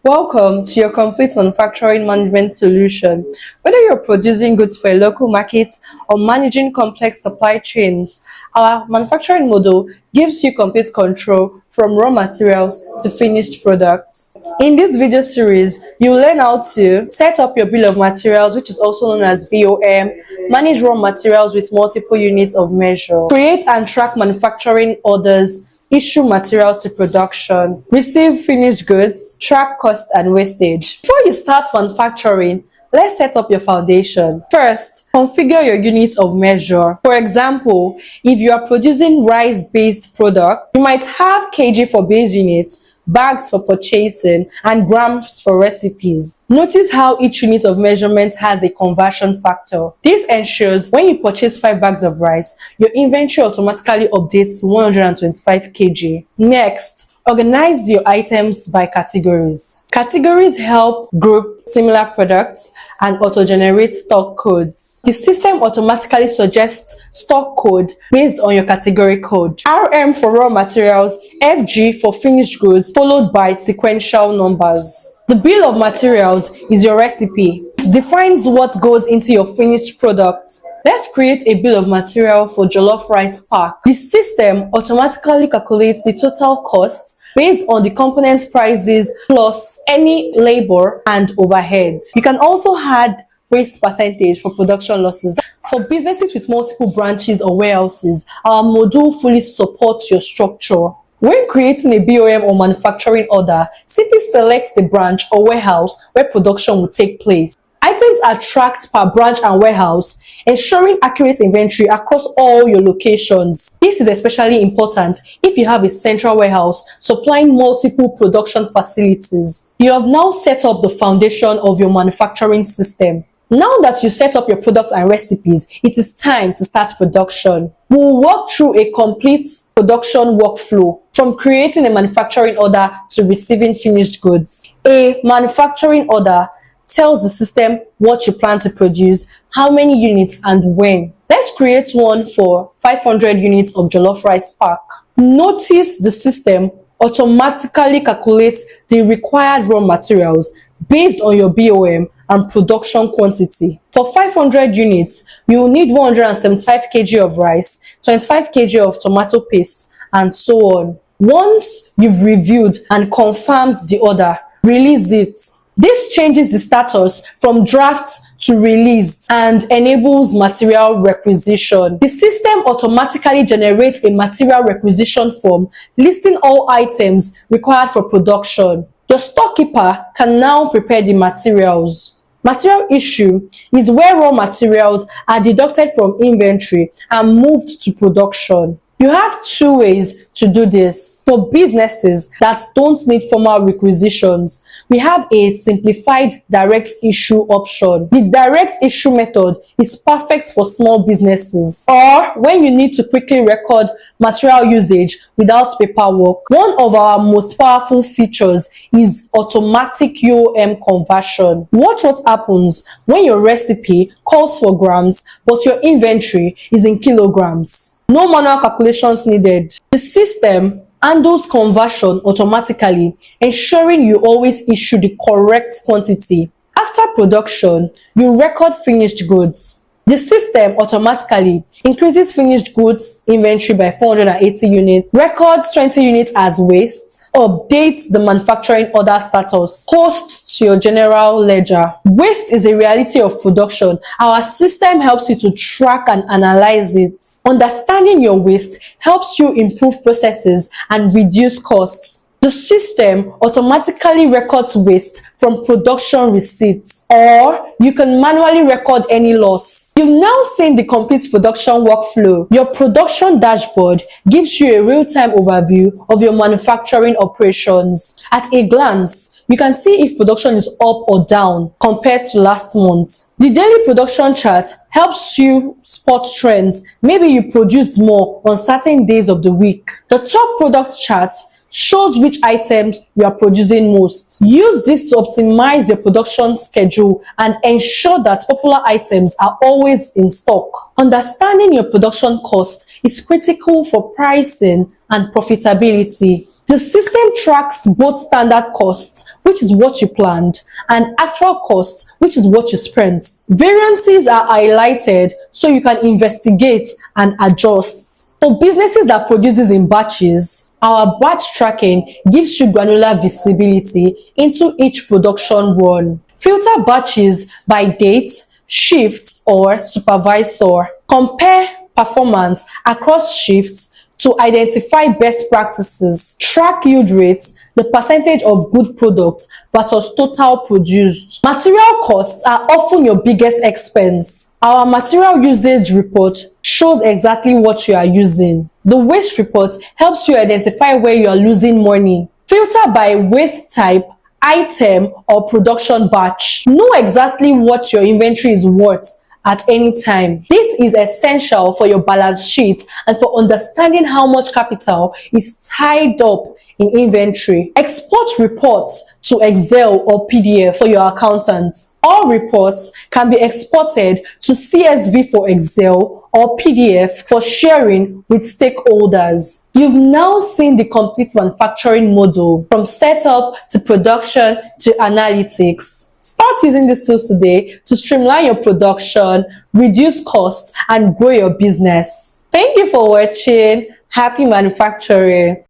Welcome to your complete manufacturing management solution. Whether you're producing goods for a local market or managing complex supply chains, our manufacturing model gives you complete control from raw materials to finished products. In this video series, you will learn how to set up your bill of materials, which is also known as BOM, manage raw materials with multiple units of measure, create and track manufacturing orders, issue materials to production, receive finished goods, track cost and wastage. Before you start manufacturing, let's set up your foundation. First, configure your units of measure. For example, if you are producing rice-based product, you might have kg for base units, bags for purchasing, and grams for recipes. Notice how each unit of measurement has a conversion factor. This ensures when you purchase 5 bags of rice, your inventory automatically updates to 125 kg. Next, organize your items by categories. Categories help group similar products and auto-generate stock codes. The system automatically suggests stock code based on your category code. RM for raw materials, FG for finished goods, followed by sequential numbers. The bill of materials is your recipe. It defines what goes into your finished product. Let's create a bill of material for jollof rice pack. The system automatically calculates the total cost based on the component prices plus any labor and overhead. You can also add waste percentage for production losses. For businesses with multiple branches or warehouses, our module fully supports your structure. When creating a BOM or manufacturing order, simply select the branch or warehouse where production will take place. Items are tracked per branch and warehouse, ensuring accurate inventory across all your locations. This is especially important if you have a central warehouse supplying multiple production facilities. You have now set up the foundation of your manufacturing system. Now that you set up your products and recipes, it is time to start production. We'll walk through a complete production workflow from creating a manufacturing order to receiving finished goods. A manufacturing order tells the system what you plan to produce, how many units and when. Let's create one for 500 units of jollof rice pack. Notice the system automatically calculates the required raw materials based on your BOM and production quantity. For 500 units, you will need 175 kg of rice, 25 kg of tomato paste, and so on. Once you've reviewed and confirmed the order, release it. This changes the status from draft to released and enables material requisition. The system automatically generates a material requisition form listing all items required for production. Your storekeeper can now prepare the materials. Material issue is where raw materials are deducted from inventory and moved to production. You have 2 ways to do this. For businesses that don't need formal requisitions, we have a simplified direct issue option. The direct issue method is perfect for small businesses or when you need to quickly record material usage without paperwork. One of our most powerful features is automatic UOM conversion. Watch what happens when your recipe calls for grams but your inventory is in kilograms. No manual calculations needed. The system handles conversion automatically, ensuring you always issue the correct quantity. After production, you record finished goods. The system automatically increases finished goods inventory by 480 units, records 20 units as waste, updates the manufacturing order status, posts to your general ledger. Waste is a reality of production. Our system helps you to track and analyze it. Understanding your waste helps you improve processes and reduce costs. The system automatically records waste from production receipts, or you can manually record any loss. You've now seen the complete production workflow. Your production dashboard gives you a real-time overview of your manufacturing operations. At a glance, you can see if production is up or down compared to last month. The daily production chart helps you spot trends. Maybe you produce more on certain days of the week. The top product chart shows which items you are producing most. Use this to optimize your production schedule and ensure that popular items are always in stock. Understanding your production cost is critical for pricing and profitability. The system tracks both standard costs, which is what you planned, and actual costs, which is what you spent. Variances are highlighted so you can investigate and adjust. For businesses that produces in batches, our batch tracking gives you granular visibility into each production run. Filter batches by date, shift, or supervisor. Compare performance across shifts to identify best practices. Track yield rates, the percentage of good products versus total produced. Material costs are often your biggest expense. Our material usage report shows exactly what you are using. The waste report helps you identify where you are losing money. Filter by waste type, item, or production batch. Know exactly what your inventory is worth at any time. This is essential for your balance sheet and for understanding how much capital is tied up in inventory. Export reports to Excel or PDF for your accountant. All reports can be exported to CSV for Excel or PDF for sharing with stakeholders. You've now seen the complete manufacturing model from setup to production to analytics. Start using these tools today to streamline your production, reduce costs, and grow your business. Thank you for watching. Happy manufacturing.